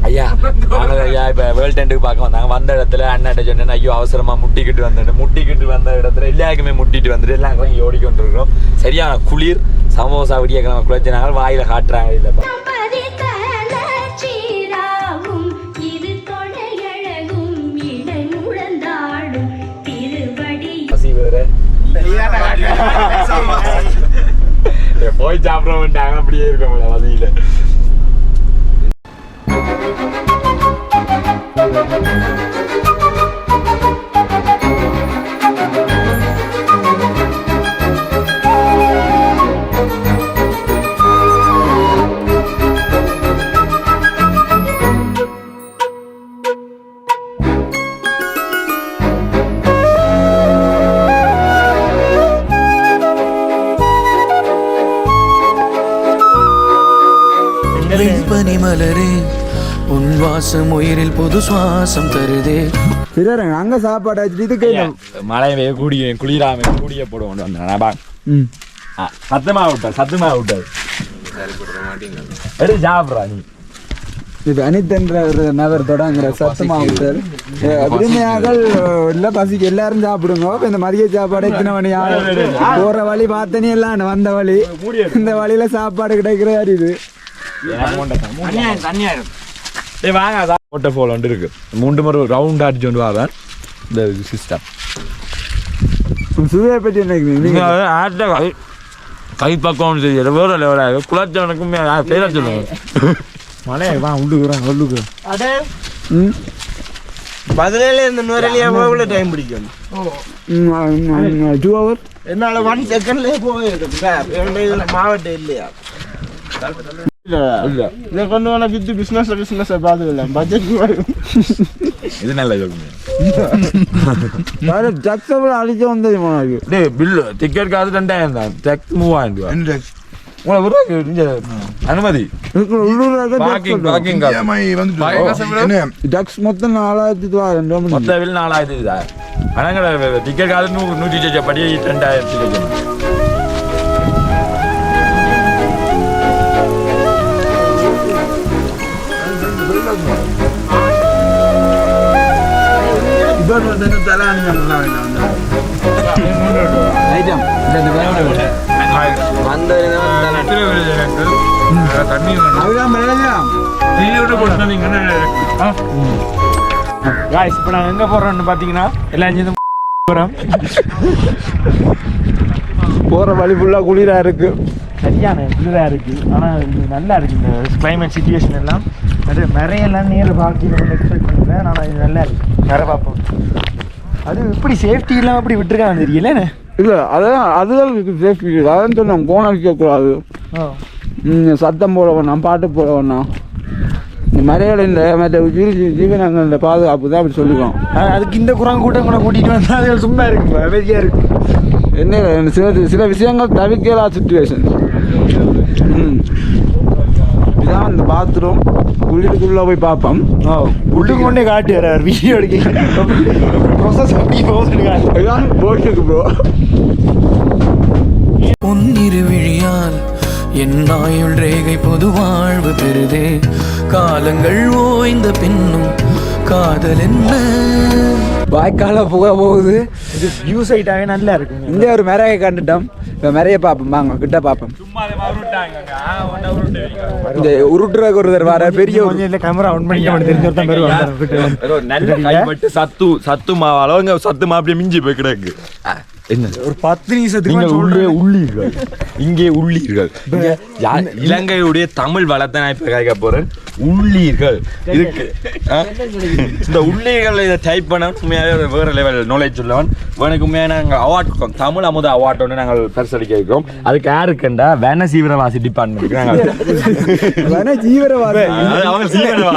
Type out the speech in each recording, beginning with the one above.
ஐயா நாங்கள் ஐயா இப்போ வேர்ல்ட் டென்ட்டுக்கு பார்க்க வந்தாங்க. வந்த இடத்துல அண்ணாட்ட சொன்னேன், ஐயோ அவசரமாக முட்டிக்கிட்டு வந்த இடத்துல எல்லாருக்குமே முட்டிட்டு வந்துட்டு எல்லாம் இங்கே ஓடிக்கொண்டு இருக்கிறோம். சரியான குளிர். சமோசா விடியக்கிழமை குளிச்சினாங்க, வாயில காட்டுறாங்க. இல்லைப்பா போய் சாப்பிட மாட்டாங்க, அப்படியே இருக்க மாட்டாங்க வசதியில. மலரே உன் வாசம் உயிரில் புது சுவாசம் தருதே. அங்க சாப்பாடு வச்சுட்டு மழை குளிராம கூடிய போடுவோம். சத்தமா விட்டாரு எடுத்து சாப்பிட்றா நீ. இது அனித்தன்ற ஒரு நபர் தொடங்குற சத்தமா விட்டாரு. விரும்பியாக இல்லை பசிக்கு எல்லாரும் சாப்பிடுங்க. இந்த மதிய சாப்பாடு எத்தனை மணி போற வழி பார்த்தனே எல்லாம் வந்த வழி, இந்த வழியில சாப்பாடு கிடைக்கிற இது இருக்கு. 3 முறை ரவுண்ட் அடிச்சு கொண்டு வாங்க. இந்த சிஸ்டம் சுவையை பற்றி என்ன கை பக்கம் தெரியல, வேற லெவலாக குளச்சவனுக்கும் பேர சொல்லுவாங்க. மழையை வா உள்ளுக்குறேன் பதினேழு இந்த நூறுல டைம் பிடிக்கும். 2 hours என்னால 1 செகண்ட்லயே போயிருக்கு. மாவட்டம் இல்லையா இதை கொண்டு வேணா வித்து பிசினஸ் பாத்துக்கலாம். பட்ஜெட் இது நல்ல அடிச்சு வந்தது பில்லு டிக்கெட் காசு 2000 தான். டேக்ஸ் 3000 ரூபாய். அனுமதி மொத்தம் 4000 மொத்த பில் 4000 தான். ஆனால் டிக்கெட் காசு 100 படி 2000. இப்ப நாங்க எங்க போறோம்னு பாத்தீங்கன்னா எல்லாம் போற வழி ஃபுல்லா குளிரா இருக்கு, சரியான குளிரா இருக்கு. ஆனா நல்லா இருக்கு இந்த கிளைமேட் சிச்சுவேஷன் எல்லாம். அது மறையெல்லாம் நேர பார்க்கணும் எக்ஸ்பெக்ட் பண்ணுறேன். ஆனால் இது நல்லா இருக்கு, மறை பார்ப்போம். அது இப்படி சேஃப்டி இல்லாமல் அப்படி விட்டுருக்காங்க தெரியல. இல்லை அதுதான் சேஃப்டி. அதான் சொன்னோம், கோணம் வைக்கக்கூடாது, சத்தம் போட வேணாம், பாட்டு போட வேணாம். இந்த மறைகள் இந்த மற்ற ஜீவனங்கள் இந்த பாதுகாப்பு தான் அப்படி சொல்லிக்குவோம். அதுக்கு இந்த குரங்கு கூட்டம் கூட கூட்டிகிட்டு வந்தால் அது சும்மா இருக்குங்க, அமைதியாக இருக்கு. என்ன சில விஷயங்கள் தவிர்க்கலாம் சுச்சுவேஷன். இதான் அந்த பாத்ரூம். உள்ளுக்குள்ளே போய் பார்ப்போம். உள்ளுக்கு கொண்டே காட்டுறார் வீடியோ எடுக்க ப்ரொசஸ் அப்படி போட்டுருக்கு ப்ரோ. பொன்னிரு விழியால் என் ஆயுள் ரேகை பொது வாழ்வு பெறுதே. காலங்கள் ஓய்ந்த பின்னும் காதல் என்ன வாய்க்கால புக போகுது. இது வியூ சைட்டாகவே நல்லா இருக்கும். இங்கே ஒரு மறையை கண்டுட்டோம். இப்போ மறைய பார்ப்போம், வாங்க கிட்ட பார்ப்போம். இந்த உருட்டுறக்கு ஒருத்தர் வர பெரிய கேமரா ஆன் பண்ணி தெரிஞ்சு சத்து மாவாளோ சத்து மா அப்படியே மிஞ்சி போய் கிடக்கு. என்ன ஒரு 10 நிமிஷத்துக்கு உள்ளீர்கள் இங்கே உள்ளீர்கள். இலங்கையுடைய தமிழ் வளத்தை நான் இப்ப கேட்க போறேன். உள்ளீர்கள் இருக்கு. இந்த உள்ளீர்கள் இதை டைப் பண்ண உண்மையாவே வேற லெவல் நாலேஜ் உள்ளவன். உனக்கு உண்மையாக நாங்கள் அவார்ட் கொடுக்கோம், தமிழ் அமுத அவார்ட் ஒன்று நாங்கள் பரிசளிக்க வைக்கிறோம். அதுக்கு யாருக்குண்டா வனசீவிரவாசி டிபார்ட்மெண்ட்டுக்கு நாங்கள் ஜீவரவாசி.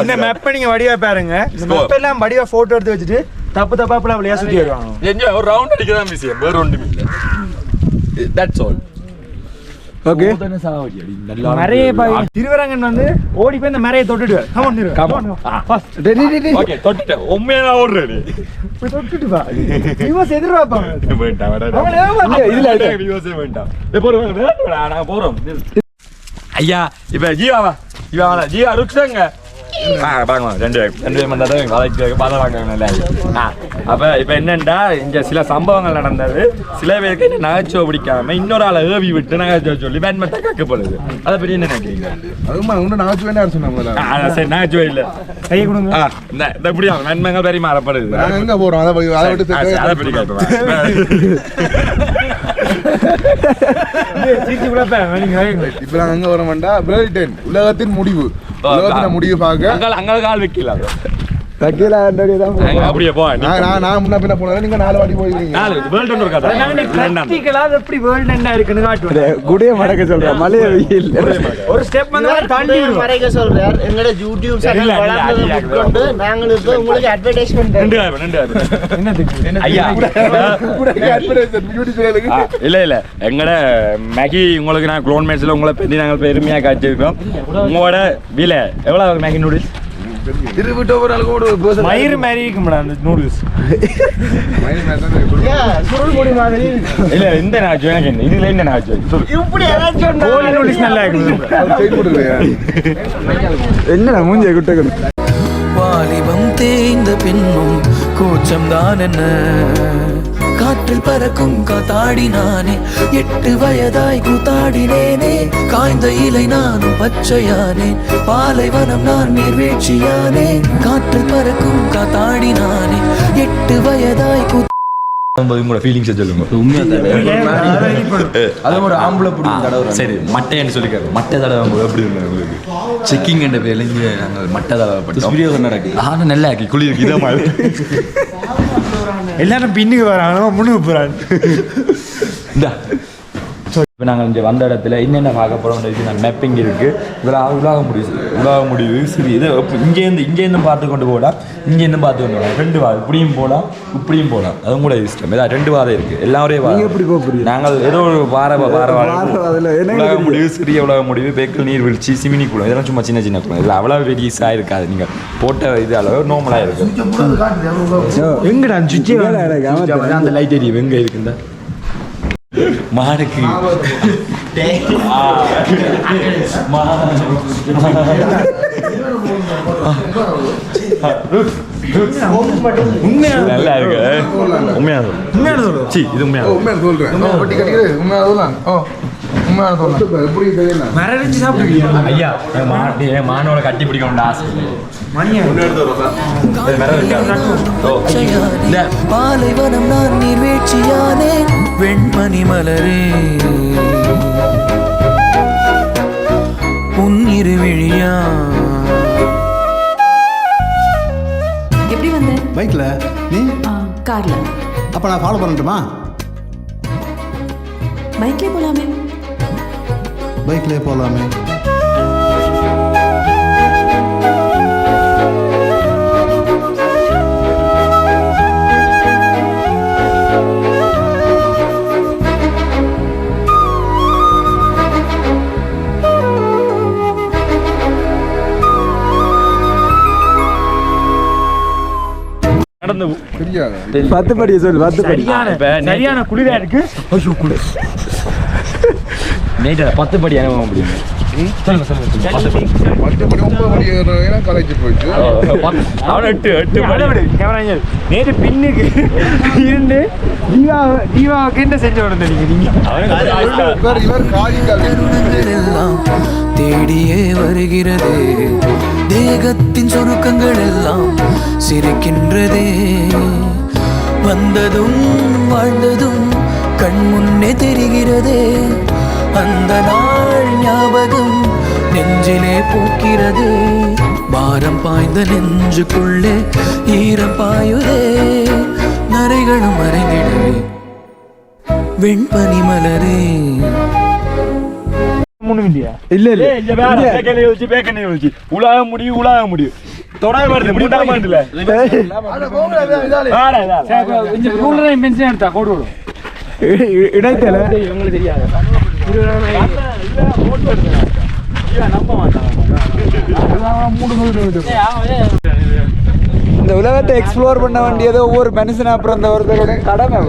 இந்த மேப்பை நீங்க வடிவா பாருங்க. இந்த மேப் எல்லாம் வடிவா போட்டோ எடுத்து வச்சுட்டு தப்பா அப்படியே சுத்தி வருவாங்க. ஒரு ரவுண்ட் அடிக்கதான் விஷயம், வேற ஒன்றும் இல்லை. That's all. ஓகே, மறைய திருவரங்கன் வந்து ஓடி போய் இந்த மறையை தொட்டுட்டு உண்மையா ஓடுறேன் தொட்டுட்டு வா. எதிர்பார்ப்பாங்க போறோம். ஐயா இப்ப ஜீவாவா ஜீவா ருக்ஷங்க வாங்க ரெண்டு மணி நேரம் வளைக்கு பதம் வாங்க நல்லா அப்போ இப்போ என்னென்னா இங்கே சில சம்பவங்கள் நடந்தது. சில பேருக்கு என்ன நகைச்சுவை பிடிக்காம இன்னொரு ஆளை ஏவி விட்டு நகைச்சுவை சொல்லி பேட்மெண்ட்டை கக்கப்படுது. அதை பற்றி என்ன நினைக்கிறீங்க? அதுமா ஒன்றும் நகைச்சுவை சொன்னாங்க. சரி நகைச்சுவை இல்லை கையை கொடுங்க. இந்த எப்படியா நன்மைகள் பெரிய மாறப்படுது. நாங்கள் எங்கே போகிறோம் அதை விட்டு அதை பற்றி கேட்பேன். இப்போ நாங்கள் எங்கே வர வேண்டாம். உலகத்தின் முடிவு முடிவு பார்க்க அங்கே கால் வைக்கல அப்படியே போ. நான் முன்ன பின்ன போனேன். நீங்க 4 வாட்டி போயிருக்கீங்க. 4 வேர்ல்ட் ஒன்று இருக்காது. எப்படி வேர்ல்ட் என்ன இருக்குன்னு காட்டுவேன். குடிய மடக்க சொல்றேன். மலைய வெயில் ஒரு ஸ்டெப் வந்து தள்ளி மறைக்க சொல்றார். எங்கட யூடியூப் சேனல் வளர்ந்தது கொண்டு நாங்கள் இப்ப உங்களுக்கு அட்வர்டைஸ்மென்ட் ஐயா இல்ல எங்கட மேகி உங்களுக்கு நான் க்ளோன் மேட்ச்ல உங்களை பத்தி நாங்கள் பெருமையா காட்டியிருக்கோம். உங்களோட விலை எவ்வளவு மேகி நூடுல்ஸ்? மயிறு மாதிரி இருக்கும்டா அந்த நூடுல்ஸ். சுருள் முடி மாதிரி இல்ல இந்த நாச்சு எனக்கு என்ன இதுல என்ன நாச்சு இப்படி ஏதாச்சும் கோழி நூடுல்ஸ் நல்லா இருக்கு. என்னடா மூஞ்சிய குட்டக்கணும். வாலிபம் தேய்ந்த பின்னும் கூச்சம் தான் என்ன, காற்றில் பறக்கும் காத்தாடி நானே, 8 வயதாய் கூத்தாடினேனே, காய்ந்த இலை நானும் பச்சையானேன், பாலைவனம் நான் நீர்வீழ்ச்சியானே, காற்றில் பறக்கும் காத்தாடி நானே, 8 வயதாய் சரி மட்டைன்னு சொல்லி மட்டை தடவை எப்படி உங்களுக்கு செக்கிங் என்ற பேர்ல இங்கே நாங்கள் மட்டை தடவை நடக்குது. ஆனால் நல்லா ஆக்கி குளிருக்கு இதே மாதிரி எல்லாரும் பின்னுக்கு வராங்க முன்னுக்கு போறாங்க. இந்த இப்போ நாங்கள் இங்கே வந்த இடத்துல என்னென்ன பார்க்க போகிறோம் நான் மேப்பிங் இருக்குது. உலக முடிவு சரி இது இங்கேருந்து பார்த்து கொண்டு போகலாம், இங்கேருந்து பார்த்து கொண்டு போகலாம். 2 வாரம் இப்படியும் போகலாம் இப்படியும் போகலாம். அதுவும் கூட இஷ்டம். ஏதாவது 2 வாரம் இருக்குது. எல்லாரையும் வாரம் எப்படி போகிறீங்க? நாங்கள் ஏதோ ஒரு உலக முடிவு, சிறிய உலக முடிவு, பேக்கல் நீர்வீழ்ச்சி, சிமினி குளம், இதெல்லாம் சும்மா சின்ன சின்ன குளம். இதில் அவ்வளோ பெரியஸாக இருக்காது. நீங்கள் போட்ட இது அளவு நார்மலாக இருக்குது. எங்கடா சுச்சி அந்த லைட் எரியும் எங்கே இருக்குந்தா மாடுக்கு நல்லா இருக்கு. உண்மையான இது உண்மையான ஐயா மானோட கட்டி பிடிக்கணும் ஆசை. பாலைவனம் நான் நீர்வீழ்ச்சியானே, வெண்மணி மலரே உன் இருவிழியா. எப்படி வந்த? பைக்ல நீ? கார்ல. அப்ப நான் ஃபாலோ பண்ணட்டுமா? பைக்ல போலாமே. பைக்ல போலாமே. நடந்து 10 படி சொல்லு. 10 படி சரியான குளிரா இருக்கு. ஐயோ குளிர் நேற்று 10 படி அனுபவ முடியும். நேற்று பின்னுக்கு இருந்து தீபாவுக்கு என்ன செஞ்ச உடனே எல்லாம் தேடியே வருகிறது, தேகத்தின் சுருக்கங்கள் எல்லாம் சிரிக்கின்றதே, வந்ததும் வாழ்ந்ததும் கண் முன்னே தெரிகிறதே, அந்த நாள் ஞாபகம் நெஞ்சிலே பூக்கிறது, பாரம் பாய்ந்த நெஞ்சுக்குள்ளே ஈரம் பாயுதே, நரைகளும் மறைந்திடவே வெண்பனி மலரே. இல்ல உலக முடிவு தொடர் வருது. 3ஆம் ஆண்டுல இடைத்தல இந்த உலகத்தை எக்ஸ்ப்ளோர் பண்ண வேண்டியது ஒவ்வொரு மனுஷனா பிறந்த ஒருத்தருடைய கடமை.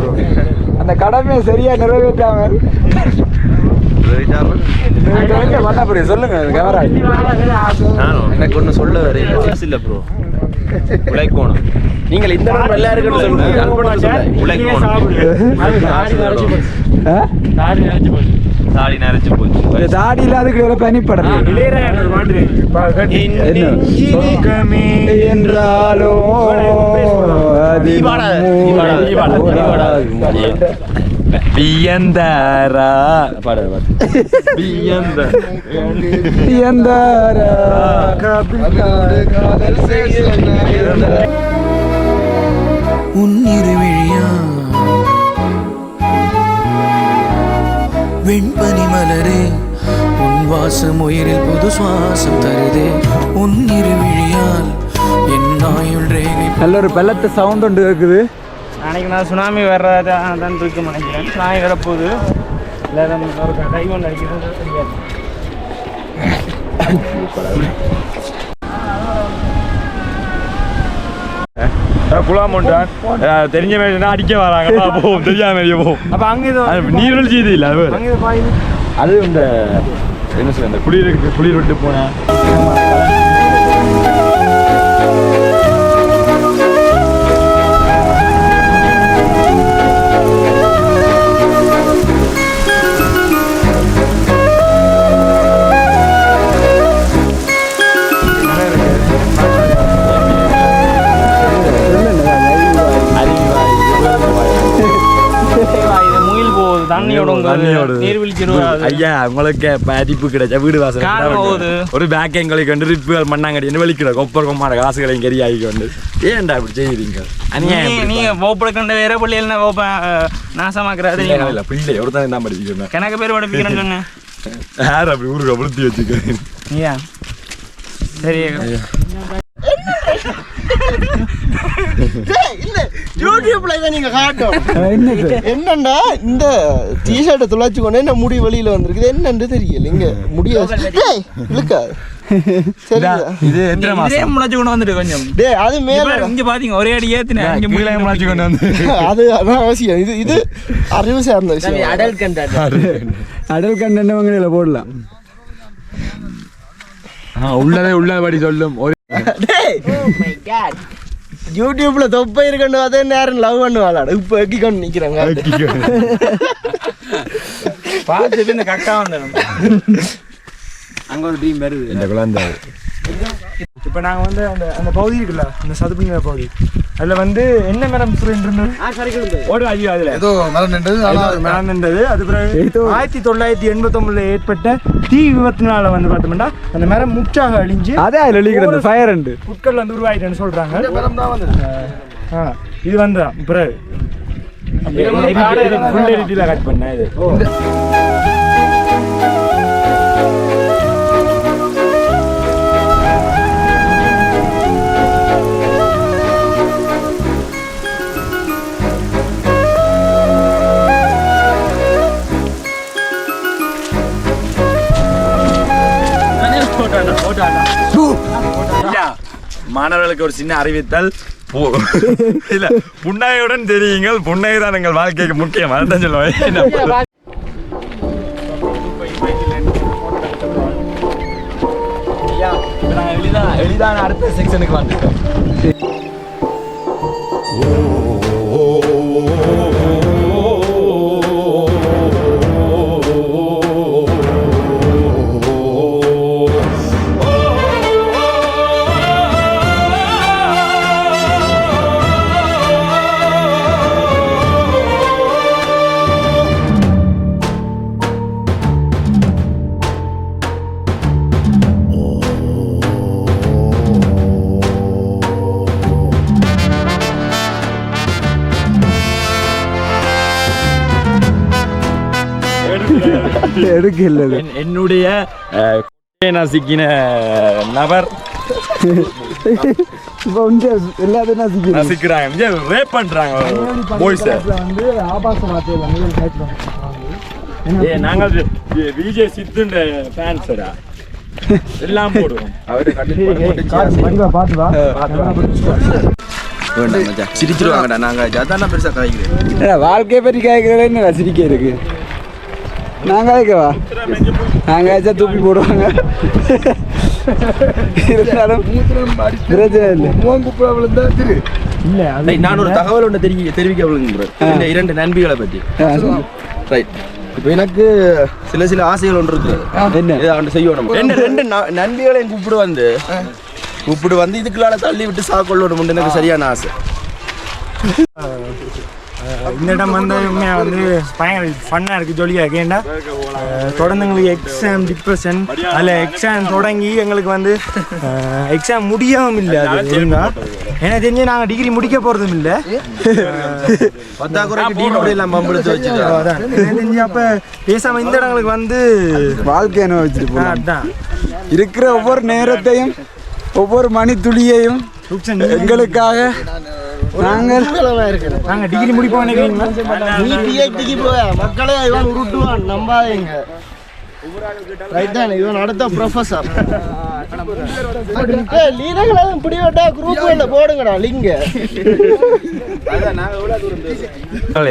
அந்த கடமையை சரியா நிறைவேற்றாம சொல்லுங்க கேமரா எனக்கு ஒண்ணு சொல்ல வரையில இல்ல ப்ரோ உழைக்கணும் நீங்கள் இந்த நம்பர் எல்லாம் இருக்குன்னு சொல்லுங்க உழைக்கணும் தாடி நரைச்சு போச்சு தாடி இல்லாத பனிப்படம் என்றாலோ பியந்தாரா உன்னிருவிழியா வெண்பனி மலரே உன் வாசம் உயிரில் புது சுவாசம் தருதே உன்னிருவிழியால் என் ஆயுள் ரேகை நல்ல ஒரு பலத்த சவுண்ட் ஒன்று இருக்குது அன்னைக்கு நான் சுனாமி வர்றதான் இருக்கு நினைக்கிறேன் சுனாமி வரப்போகுது இல்லை ஒரு கை ஒன்று அடிக்கிறது தெரியாது குளாமண்டான் தெரிஞ்ச மாதிரி அடிக்க வராங்க போவோம் தெரியாம வெளியே போவோம் அப்போ அங்கே நீர்வீழ்ச்சி இது இல்லை அது அங்கே பாயுது அது இந்த என்ன சொல்ல இந்த குளிர் விட்டு போனேன் ஐயா உங்களுக்கு படிப்பு கிடைச்ச வீடு வாசல் ஒரு பேக் எங்களுக்கு வந்து ரிப்புகள் மண்ணாங்கடி வெளிக்கிற கொப்பர் கொம்மான காசுகளையும் கறி ஆகி கொண்டு ஏன்டா இப்படி செய்யுறீங்க நீங்க ஓப்பட வேற பிள்ளைகள் நாசமாக்குறாரு இல்ல பிள்ளை ஒரு தான் தான் படிக்கிறேன் கணக்கு பேர் படிக்கிறேன்னு சொன்னேன் யார் அப்படி ஊருக்கு விருத்தி வச்சுக்கிறேன் சரி யூடியூப்ல இதை நீங்க காட்டும் என்னண்டா இந்த டிஷர்ட்டை துளைச்சு கொண்டு என்ன முடி வெளியில வந்திருக்கு என்னன்னு தெரியல இங்க முடிய இழுக்கா இது எத்தனை மாசம் முளைச்சு கொண்டு வந்துட்டு கொஞ்சம் டேய் அது மேல இங்க பாத்தீங்க ஒரே அடி ஏத்துனேன் இங்க கீழே முளைச்சு கொண்டு வந்து அது அதான் அவசியம் இது அறிவு சார்ந்த விஷயம் அடல் கண்டவங்கள போடலாம் உள்ளபடி சொல்லும் யூடியூப்ல தொப்பை இருக்கணும் அதே நேரம் லவ் பண்ணுவாள் இப்ப எக்கிக்கொண்டு நிக்கிறாங்க பார்த்து இந்த கக்கா வந்துடும் அங்க ஒரு டீம் வருது இந்த குழந்தை இப்போ நாங்கள் வந்து அந்த பகுதி இருக்குல்ல அந்த சதுப்பு பகுதி அதில் வந்து என்ன மரம் இருந்தது ஒரு அழிவு அதில் ஏதோ மரம் நின்றது அது பிறகு 1989 ஏற்பட்ட தீ விபத்தினால வந்து பார்த்தோம்னா அந்த மரம் முற்றாக அழிஞ்சு அதே அதில் எழுதிக்கிறது ஃபயர் அண்டு புட்கள் வந்து உருவாயிட்டேன்னு சொல்கிறாங்க இது வந்து பிறகு ஃபுல் எடிட்டில் கட் பண்ணேன் இது மாணவர்களுக்கு ஒரு சின்ன அறிவித்தல் இல்ல புன்னகையுடன் தெரியுங்கள் புன்னகை தான் எங்கள் வாழ்க்கைக்கு முக்கியம் அதான் சொல்லுவேன் எளிதான அடுத்த செக்ஷனுக்கு வந்துட்டோம் என்னுடைய நசிக்கின நபர் எல்லாத்தையும் நசிக்கிறாங்க ரேப் பண்றாங்க பாய்ஸ் வந்து ஆபாச வார்த்தைகள் நாங்கள் விஜய் சித்துன்ற ஃபேன்ஸ்டா எல்லாம் போடுவோம் சிரிச்சிருவாங்கடா நாங்க ஜாதான பெருசா காய்க்கிறேன் வாழ்க்கையை பற்றி காய்க்கிறதே என்ன சிரிக்க இருக்கு நாங்கள் வைக்கவா நாங்கள் வச்சா தூக்கி போடுவாங்க இருந்தாலும் பிரச்சனை இல்லை இல்லை நான் ஒரு தகவல் ஒன்று தெரிவிக்க விரும்புகிறேன் இந்த 2 நண்பிகளை பற்றி. ரைட், இப்போ எனக்கு சில ஆசைகள் ஒன்று இருக்குது. என்ன அவன் செய்யணும். 2 நண்பிகளையும் கூப்பிடு வந்து இதுக்குள்ளால தள்ளி விட்டு சாக்கொள்ளணும் எனக்கு சரியான ஆசை. இந்த இடம் வந்து உண்மையாக வந்து பயங்கர ஃபன்னாக இருக்குது, ஜொலியாக இருக்குது. ஏன்னா தொடர்ந்து எங்களுக்கு எக்ஸாம் டிப்ரெஷன், அதில் எக்ஸாம் தொடங்கி எங்களுக்கு வந்து எக்ஸாம் முடியவும் இல்லை. அது ஒழுங்கா எனக்கு தெரிஞ்சு நாங்கள் டிகிரி முடிக்க போகிறதும் இல்லை. அதான் எனக்கு தெரிஞ்சு அப்போ பேசாமல் இந்த இடங்களுக்கு வந்து வாழ்க்கை அனுபவிச்சுட்டு அதான் இருக்கிற ஒவ்வொரு நேரத்தையும் ஒவ்வொரு மணித்துளியையும் எங்களுக்காக நாங்கள் டிகிரி முடிப்போம் நினைக்கிறீங்களா? நீ PhD போய் மக்களே இவன் உருட்டுவான், நம்பாதீங்க. ரைட் தான், இவன் அடுத்த ப்ரொஃபஸர். லீடர்களை பிடிவட்டா குரூப்ல போடுங்கடா லிங்க.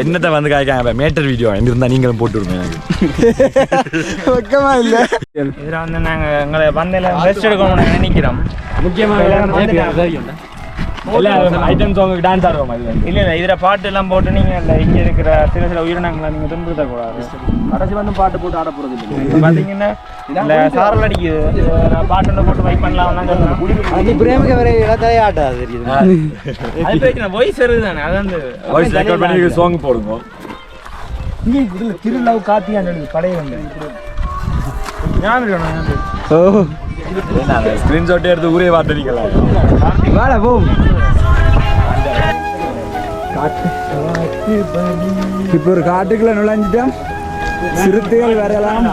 என்னத்தை வந்து காய்க்காங்க மேட்டர் வீடியோ இருந்தா நீங்களும் போட்டு விடுங்க. எனக்கு வெக்கமா இல்லை. இதில் வந்து நாங்கள் எங்களை வந்தையில் ரெஸ்ட் எடுக்கணும்னு நினைக்கிறோம். முக்கியமாக எல்லா ஐட்டம் சாங்குக்கு டான்ஸ் ஆடுவோம். இல்லை இதில் பாட்டு எல்லாம் போட்டு நீங்கள் இல்லை இங்கே இருக்கிற சில உயிரினங்களை நீங்கள் துன்புறுத்தக்கூடாது. கடைசி வந்து பாட்டு போட்டு ஆட போகிறது இல்லை. பார்த்தீங்கன்னா இல்லை சாரல் அடிக்குது, பாட்டு போட்டு வைப் பண்ணலாம் சொல்லலாம். பிரேமிக்க வரை இடத்தையே ஆட்டாது தெரியுது. அது போயிட்டு வாய்ஸ் வருது தானே, அது வந்து வாய்ஸ் ரெக்கார்ட் பண்ணி சாங் போடுங்க. இங்கே இதில் திருவிழாவு காத்தியாண்டு படையை வந்து ஞாபகம். ஓ ஸ்கிரீன்ஷாட் எடுத்து ஊரே வாட்டுறீங்களா? வாடா போ. இப்போ ஒரு காட்டுக்குள்ள நுழைஞ்சிட்டோம். சிறுத்தைகள் வரலாம்.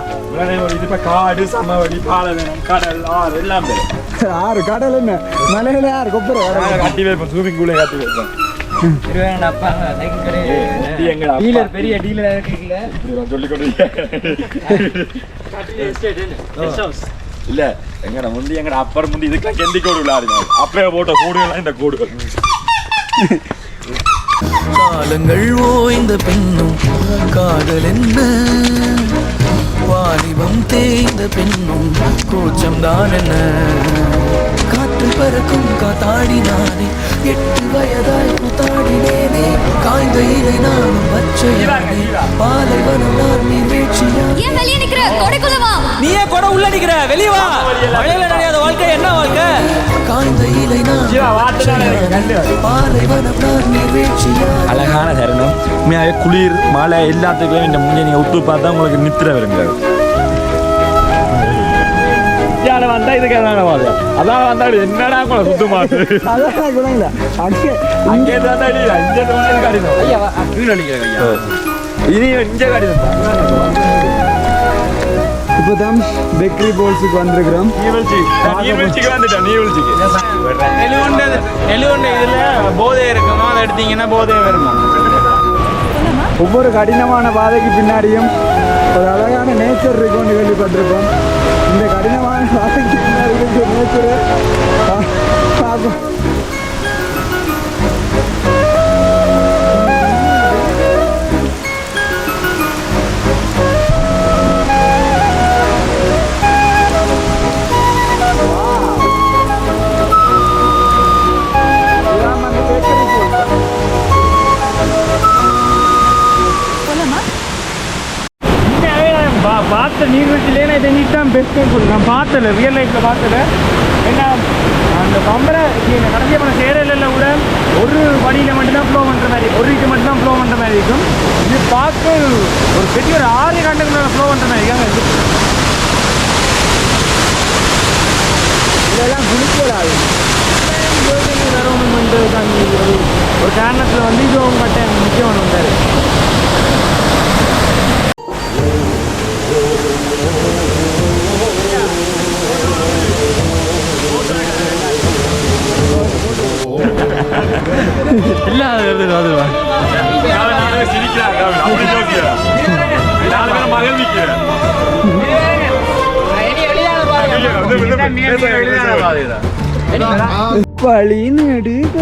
காடு, சமவெளி, பாலைவனம், கடல், ஆறு எல்லாம் ஆறு கடல் என்ன மலையில யாரு கொப்பரை கட்டி வைப்போம். ஸ்விமிங் பூலே கட்டி வைப்போம். பெரிய டீலர் இல்ல எங்கட முந்தி எங்கட அப்பர் முந்தி இதுக்கெல்லாம் கெந்தி கோடு விளையாடுங்க. அப்பவே போட்ட கூடுலாம் இந்த கூடு. காலங்கள் ஓய்ந்த பின்னும் காதல் என்ன, வாலிபம் தேய்ந்த பின்னும் கூச்சம் தான் என்ன. காற்று பறக்கும் காத்தாடினானே, 8 வயதாய் கூத்தாடினேனே. காய்ந்த இலை நானும் பச்சையானே, பாலைவனம் நான் நீர் வீழ்ச்சியா. நீயே கூட உள்ள நிக்கிற, வெளிய வா. மழையில நனையாத வாழ்க்கை என்ன வாழ்க்கை? காய்ந்த இலை நான் பாலைவனம் நான் நீர் வீழ்ச்சியா. அழகான தருணம். உண்மையாகவே குளிர் மழை எல்லாத்துக்கும் இந்த முன்னே நீங்க உத்து பார்த்தா உங்களுக்கு நித்திர வருங்க. வந்தா இதுக்கு அதான் வந்தா என்னடா கூட சுத்து மாட்டு அங்கே இனி இங்கே கடிதம். இப்போதான் பேக்கரி போல்ஸுக்கு வந்திருக்கிறோம். நீவழ்ச்சிக்கு வந்துட்டோம். நீவழ்ச்சிக்கு எலுவண்டு இதில் போதை இருக்குமா, அதை எடுத்தீங்கன்னா போதை வருமா. ஒவ்வொரு கடினமான பாதைக்கு பின்னாடியும் ஒரு அழகான நேச்சர் இருக்கும்னு கேள்விப்பட்டிருக்கோம். இந்த கடினமான பாதைக்கு பின்னாடி இருக்கிற நேச்சரை பார்ப்போம். பார்த்த நீர்வீழ்ச்சியிலே நான் இதை நீட்டாக பெஸ்ட்டுன்னு சொல்லி நான் பார்த்தல, ரியல் லைஃப்பில் பார்த்தல. ஏன்னா அந்த பம்பரை கடைசியாக பண்ண சேரலில் கூட ஒரு வழியில் மட்டும்தான் ஃப்ளோ பண்ணுற மாதிரி, ஒரு இது மட்டும்தான் ஃப்ளோ பண்ணுற மாதிரி இருக்கும். இது பார்க்க ஒரு பெரிய ஒரு 6 கண்டுக்கு ஃப்ளோ பண்ணுற மாதிரி இருக்காங்க. இதெல்லாம் குளிக்கலாது ஒரு காரணத்தில் வந்து இது மட்டும் முக்கியம் ஒன்று வந்தார். வழி நெடுக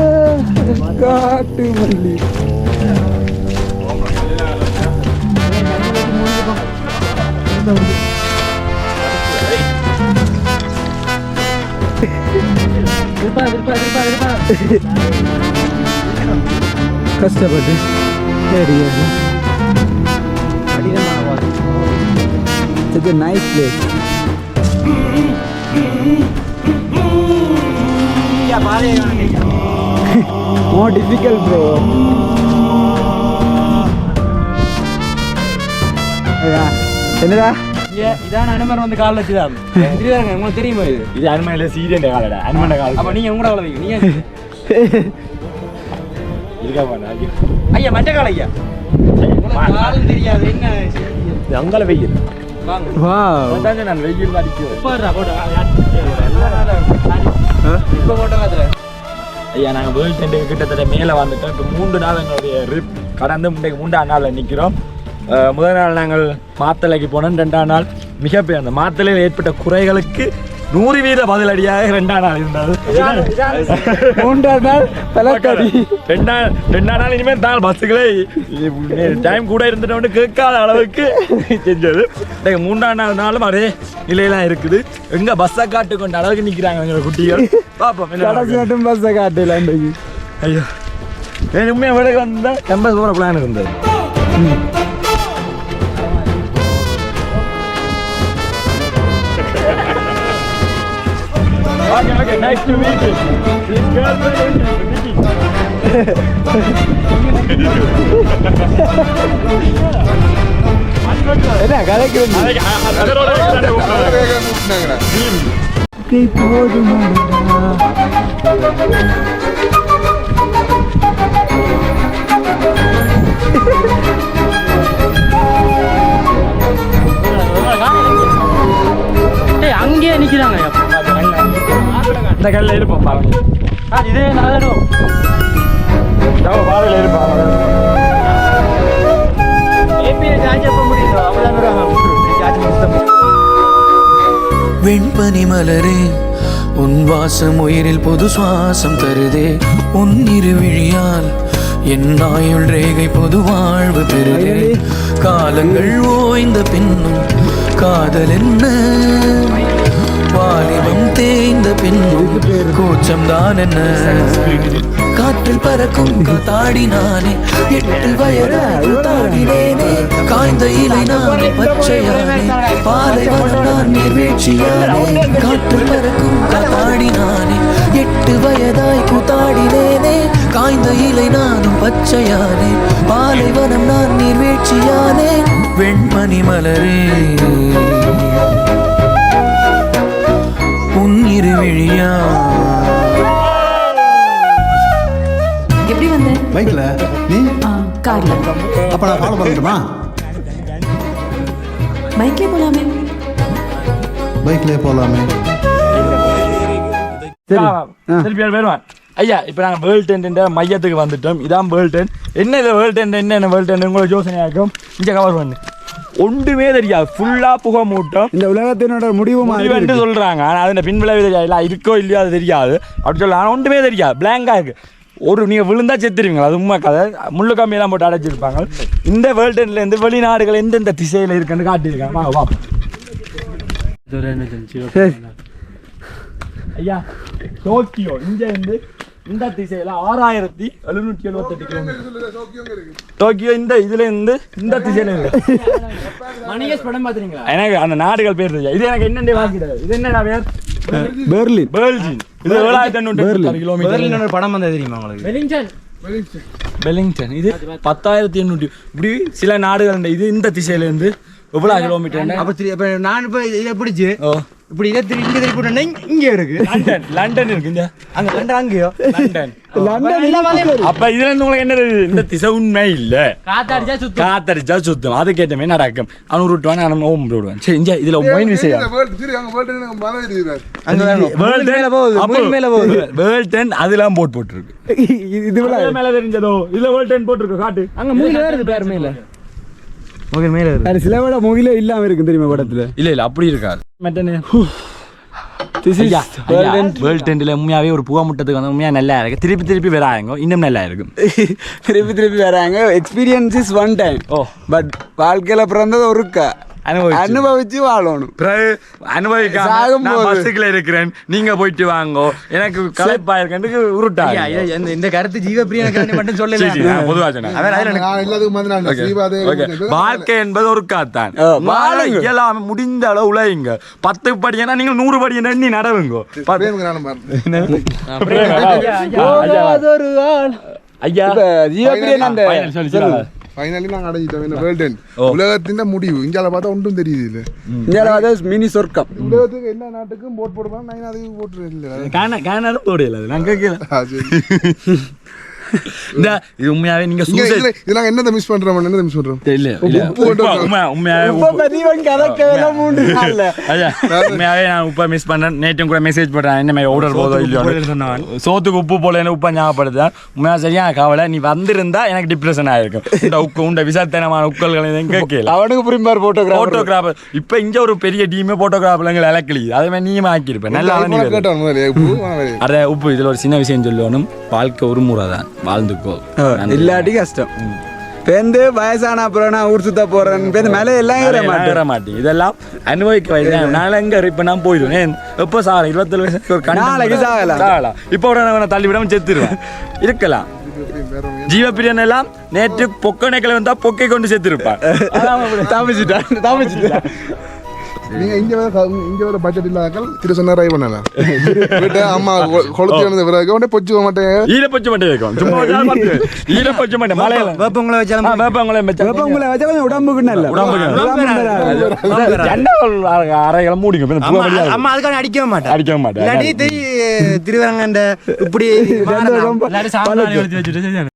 காட்டு மல்லி கஷ்டப்பட்டு சரி It's a nice place. More difficult, bro. என்னடா இதான் அனுமர் வந்து காலில் வச்சுதான் இதுதாங்க உங்களுக்கு தெரியுமா இது அனுமையில சீரியன் காலடா அனுமண்ட காலம் அப்போ நீங்கள் உங்களோட வைங்க நீங்கள் இருக்கா பாருங்க ஐயா மஞ்சள் கால ஐயா காலம் தெரியாது என்ன அங்கால வெயில் வா நான் வெயில் அடிக்கும் இப்போ போட்டோ ஐயா நாங்கள் வேர்ல்ட் டென்ட்டுக்கு கிட்டத்தட்ட மேலே வந்துட்டோம் இப்போ 3 நாள் எங்களுடைய ட்ரிப் கடந்து முன்னைக்கு 3ஆம் நாளில் நிற்கிறோம். முதல் நாள் நாங்கள் மாத்தலைக்கு போனோம். 2ஆம் நாள் மிகப்பெரிய அந்த மாத்தலையில் ஏற்பட்ட குறைகளுக்கு 100% பதிலடியாக 2ஆம் நாள் இருந்தது. 3ஆம் நாள் பலக்கடி 2ஆம் நாள் இனிமேல் தான் பஸ்ஸுகளே டைம் கூட இருந்துட்டோம்னு கேட்காத அளவுக்கு செஞ்சது. 3ஆம் நாளும் அதே நிலையெல்லாம் இருக்குது. எங்க பஸ்ஸை காட்டு கொண்ட அளவுக்கு நிற்கிறாங்க எங்களை குட்டிகள். பார்ப்போம் கடைசி பஸ்ஸை காட்டல ஐயோ உண்மையாக விலைக்கு வந்தால் கேம்பஸ் போகிற பிளான் இருந்தது. Okay, nice to meet you. This girl என்ன கதைக்கு அங்கேயே நிற்கிறாங்க இந்த கல்லில் இருப்போம் பாருங்க. இதே நல்ல பாதையில் இருப்போம். வெண்பனி மலரே உன் வாசம் உயிரில் பொது சுவாசம் தருதே உன் இருவிழியால் என் ஆயுள் ரேகை பொது வாழ்வு பெறுதே காலங்கள் ஓய்ந்த பின்னும் காதல் என்ன வாலிபம் தேய்ந்த பின்னும் கூச்சம் தான் என்ன காற்றில் பறக்கும் காத்தாடினானே 8 வயது தாடினேனே காய்ந்த இலை நானே பச்சையானே பாலைவனம் நான் நீர்வீழ்ச்சியானே காற்றில் பறக்கும் காத்தாடினானே 8 வயதாய் கூத்தாடினேனே காய்ந்த இலை நானும் பச்சையானே பாலைவனம் நான் நீர்வீழ்ச்சியானே வெண்மணி மலரே உன் இருவிழியா எப்படி வந்த பைக்கில் நீ கார்ல அப்போ நான் ஃபாலோ பண்ணட்டுமா? பைக்ல போலாமே பைக்லேயே போகலாமே. திருப்பி வருவான். ஐயா இப்போ நாங்கள் வேர்ல்ட் டென்ட் மையத்துக்கு வந்துட்டோம். இதான் வேர்ல்ட் டென்ட். என்ன இது வேர்ல்ட் டென்ட் என்ன வேர்ல்ட் டென்ட் உங்களுக்கு யோசனையாக்கும். இங்கே கவர் பண்ணு ஒன்றுமே தெரியாது. ஃபுல்லாக புகை மூட்டம். இந்த உலகத்தினோட முடிவு சொல்கிறாங்க. ஆனால் அதில் பின்விளைவு தெரியாது. இல்லை இருக்கோ இல்லையோ அது தெரியாது அப்படி சொல்ல. ஆனால் ஒன்றுமே தெரியாது. பிளாங்காக இருக்குது. ஒரு நீங்கள் விழுந்தா செத்துருவீங்க. அது உண்மை கதை. முள்ளு கம்மியெல்லாம் போட்டு அடைச்சிருப்பாங்க. இந்த வேர்ல்ட் டென்ட்லேருந்து வெளிநாடுகள் எந்தெந்த திசையில் இருக்குன்னு காட்டியிருக்காங்க. வா ஐயா டோக்கியோ இங்கேருந்து இந்த திசையில் 6778 கிலோமீட்டர். டோக்கியோ இந்த இதுல இருந்து இந்த திசையில இருக்கு. மணிகேஷ் படம் பாத்துறீங்களா? எனக்கு அந்த நாடுகள் பேர் தெரியாது. இது எனக்கு என்னென்ன வாங்கிட்டது. இது என்ன பேர்? பெர்லின். பெர்லின். இது 7,800 கிலோமீட்டர். பெர்லின் படம் வந்தது தெரியுமா உங்களுக்கு? வெலிங்டன். இது 10,800. இப்படி சில நாடுகள் இது இந்த திசையில இருந்து எவ்வளவு கிலோமீட்டர்? அப்ப நான் இப்ப இதை பிடிச்சு இப்படி இதை இங்க திருப்பி போட்டேன்னா இங்க இருக்கு. லண்டன் இருக்கு. இந்த அங்க லண்டன் அங்கேயோ லண்டன். அப்ப இதுல இருந்து உங்களுக்கு என்ன தெரியுது? இந்த திசை உண்மை இல்ல. காத்தடிச்சா சுத்தம். அது கேட்டமே நடக்கும். அவனு விட்டுவான் நான் ஓம் விடுவேன். சரி இங்க இதுல மொயின் விஷயம் வேர்ல்ட் டென் அதெல்லாம் போட்டுருக்கு. இது மேல தெரிஞ்சதோ இதுல வேர்ல்ட் டென் போட்டிருக்கு. காட்டு அங்க மூணு வருது பேர் மேல மேல அது சில விட முகில இல்லாம இருக்கு தெரியுமா படத்துல. இல்ல அப்படி இருக்காது. வேர்ல்ட் டென்ட்ல உண்மையாவே ஒரு புகை முட்டத்துக்கு வந்து உண்மையா நல்லா இருக்கு. திருப்பி வராங்க. இன்னும் நல்லா இருக்கும். திருப்பி வராங்க. Experience is one time. But வாழ்க்கையில பிறந்தது ஒருக்கா. அனுபவிச்சு வாழணும். அனுபவிக்காம நான் பஸ்ஸுக்குள்ள இருக்கிறேன், நீங்க போயிட்டு வாங்கோ, எனக்கு களைப்பா இருக்கேன்னு உருட்டா. இந்த கருத்து ஜீவப்பிரியனுக்கு மட்டும் சொல்லல, பொதுவா வாழ்க்கை என்பது ஒரு காத்தான். இயலாம முடிந்த அளவு உழையுங்க. 10 படினா நீங்க 100 படி எண்ணி நடவுங்க. உலகத்தின் முடிவு இந்தியால பார்த்தா ஒன்றும் தெரியுது. மினி சொர்க்கம். உலகத்துக்கு எல்லா நாட்டுக்கும் போட் போடுவாங்க, நான் அதுக்கு போட்டு போடல. நான் கேட்கல. இது உண்மையாவே நீங்க இதெல்லாம் என்னதை மிஸ் பண்றோம், என்னதை மிஸ் பண்றோம் உண்மையாவே நான் உப்பை மிஸ் பண்றேன். நேற்றும் கூட மெசேஜ் போடுறேன், என்ன மாதிரி ஆர்டர் போதோ இல்லையோ, சோத்துக்கு உப்பு போல உப்பை ஞாபகப்படுத்தேன். உண்மையா சரியான கவலை. நீ வந்திருந்தா எனக்கு டிப்ரெஷன் ஆயிருக்கும். இந்த உண்ட விசாத்தனமான உட்கள்களை கேட்கல. அவனுக்கு புரியுமார் போட்டோகிராஃபர். இப்ப இங்க ஒரு பெரிய டீமே போட்டோகிராஃபர் எங்களை இலக்கலி. அதே மாதிரி நீயும் ஆக்கியிருப்பேன். நல்லா அதே உப்பு. இதுல ஒரு சின்ன விஷயம் சொல்லணும், வாழ்க்கை ஒரு முறை தான், வாழ்ந்துக்கோ, இல்லாட்டி கஷ்டம். பேருந்து வயசான அப்புறம் நான் ஊர் சுத்த போறேன், மேலே எல்லாம் ஏற மாட்டேன். இதெல்லாம் அனுபவிக்க வயது. நான் எங்க இப்ப நான் போயிடுவேன். எப்போ சாகலாம்? 27 வயசு நாளைக்கு சாகலாம். இப்போ உடனே தள்ளி விடாம செத்துருவேன். இருக்கலாம். ஜீவப்பிரியன் எல்லாம் நேற்று பொக்கணைகளை வந்தா பொக்கை கொண்டு செத்துருப்பான். தாமசிட்டா நீங்க இங்க வர பட்ஜெட் இல்லாத திருசொன்னா ட்ரை பண்ணலாம். வீட்டு அம்மா கொளுத்தி வந்த பிறகு உடனே பொச்சு மாட்டேன், ஈர பொச்சு மாட்டேன் வைக்கும். சும்மா ஈர பொச்சு மாட்டேன். மலையில வேப்பங்களை வச்சாலும் வேப்பங்களை வச்சா கொஞ்சம் உடம்புக்கு நல்ல அறைகளை மூடிங்க. அம்மா அதுக்கான அடிக்கவே மாட்டேன். திருவரங்க இப்படி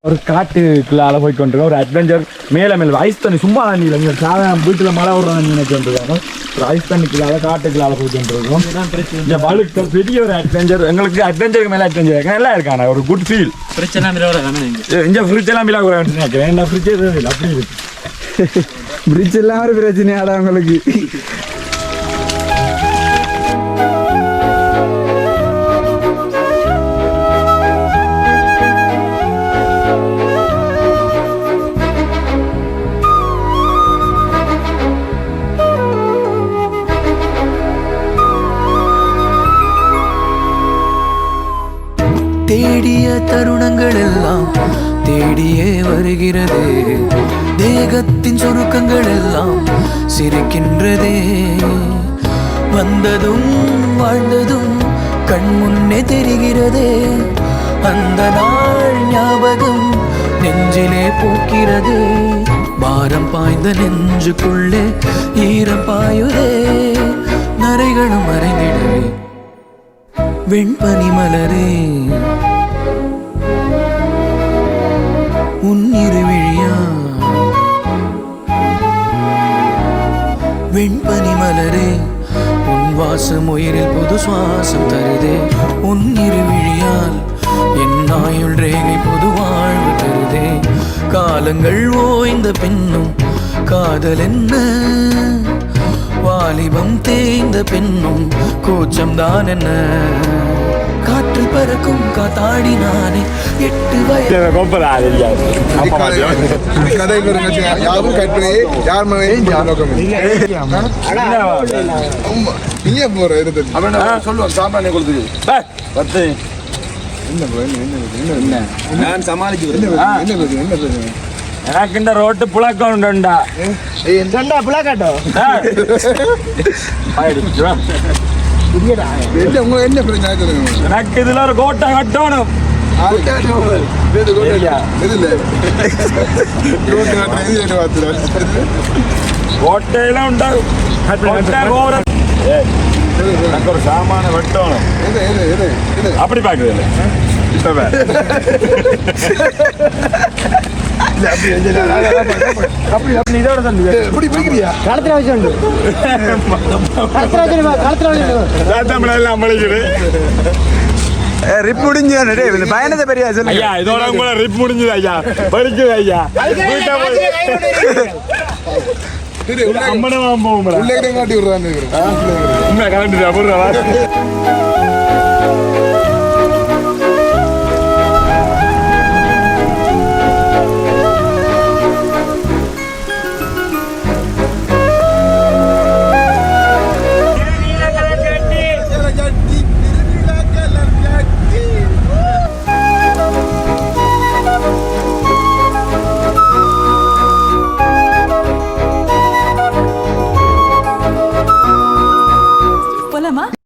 ஒரு காட்டுக்குள்ளால போய் கொண்டிருக்கோம். ஒரு அட்வென்ச்சர். மேல மேல ஐஸ் தண்ணி சும்மா தண்ணி இல்லை, சாதாரண வீட்டுல மழை விடுற தண்ணி நினைச்சுருக்காங்க. ஒரு ஐஸ் தண்ணிக்குள்ளால காட்டுக்குள்ளால போய் கொண்டிருக்கோம். இந்த வழுக்க பெரிய ஒரு அட்வென்ச்சர். எங்களுக்கு அட்வென்ச்சருக்கு மேல அட்வென்ச்சர் நல்லா இருக்கான ஒரு குட் ஃபீல். பிரச்சனை இந்த ஃப்ரிட்ஜ் எல்லாம் பிள்ளை நினைக்கிறேன். என்ன ஃப்ரிட்ஜ் இல்லை அப்படி இருக்கு. ஃப்ரிட்ஜ் எல்லாம் ஒரு பிரச்சனையாடா உங்களுக்கு. தேடிய தருணங்கள் எல்லாம் தேடியே வருகிறது. தேகத்தின் சுருக்கங்கள் எல்லாம் சிரிக்கின்றதே. வந்ததும் வாழ்ந்ததும் கண் முன்னே தெரிகிறதே. அந்த நாள் ஞாபகம் நெஞ்சிலே பூக்கிறது. பாரம் பாய்ந்த நெஞ்சுக்குள்ளே ஈரம் பாயுதே. நரைகளும் மறைந்திடவே வெண்பனி மலரே, உன் இருவிழியா வெண்பனி மலரே, உன் வாசம் உயிரில் புது சுவாசம் தருதே. உன் இருவிழியால் என் ஆயுள் ரேகை புது வாழ்வு தருதே. காலங்கள் ஓய்ந்த பின்னும் காதல் என்ன, வாலிபம் தேய்ந்த பின்னும் கூச்சம் தான் என்ன. காற்று பறக்கும் காத்தாடி நானே 8 வயது. நான் சமாளிக்கிறேன். எனக்கு இந்த ரோட்டு புழக்கம் உண்டுண்டா. புழக்காட்டோ எனக்கு இதுல ஒரு கோட்டை கட்டணும். கோட்டையில உண்டாகும். எனக்கு ஒரு சாமான வெட்டணும். அப்படி பாக்குறது ரிப் முடிஞ்சு பயணத்தை பெரிய ஐயா. இதோட கூட ரிப் முடிஞ்சது ஐயா. பறிக்குது ஐயா. அம்மனமா போகும். கலந்து